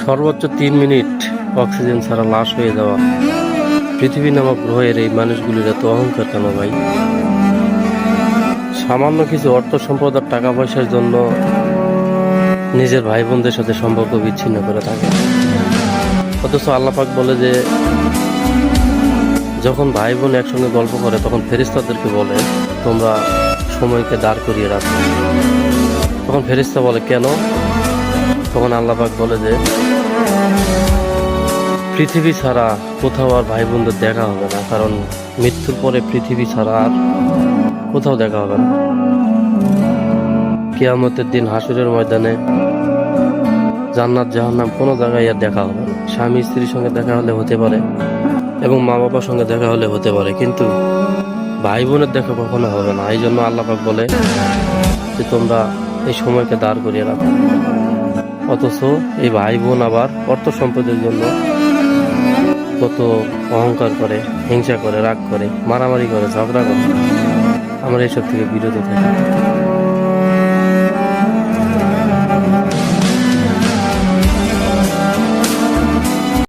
সর্বোচ্চ 3 minute oxygen ছাড়া লাশ হয়ে যাওয়া পৃথিবী নামক গ্রহের এই মানুষগুলির এত অহংকার কেন ভাই? সামান্য কিছু অর্থ সম্পদ আর টাকা পয়সার জন্য নিজের ভাই বোনদের সাথে সম্পর্ক বিচ্ছিন্ন করে থাকে। অথচ আল্লাহ পাক বলে যে যখন ভাই বোন একসঙ্গে গল্প করে তখন ফেরেশতাদেরকে বলে তোমরা সময়কে দাঁড় করিয়ে রাখো। তখন ফেরেশতা বলে কেন? তখন আল্লাহ পাক বলে যে পৃথিবী ছাড়া কোথাও আর ভাই বোনদের দেখা হবে না, কারণ মৃত্যুর পরে পৃথিবী ছাড়া আর কোথাও দেখা হবে না। কিয়ামতের দিন হাসরের ময়দানে জান্নাত জাহান্নাম কোনো জায়গায় আর দেখা হবে না। স্বামী স্ত্রীর সঙ্গে দেখা হলে হতে পারে এবং মা বাবার সঙ্গে দেখা হলে হতে পারে, কিন্তু ভাই বোনের দেখা কখনো হবে না। এই জন্য আল্লাহ পাক বলে যে তোমরা এই সময়কে দাঁড় করিয়ে রাখো। অথচ এই ভাই বোন আবার অর্থ সম্পদের জন্য কত অহংকার করে, হিংসা করে, রাগ করে, মারামারি করে, ঝগড়া করে। আমরা এসব থেকে বিরত থাকি।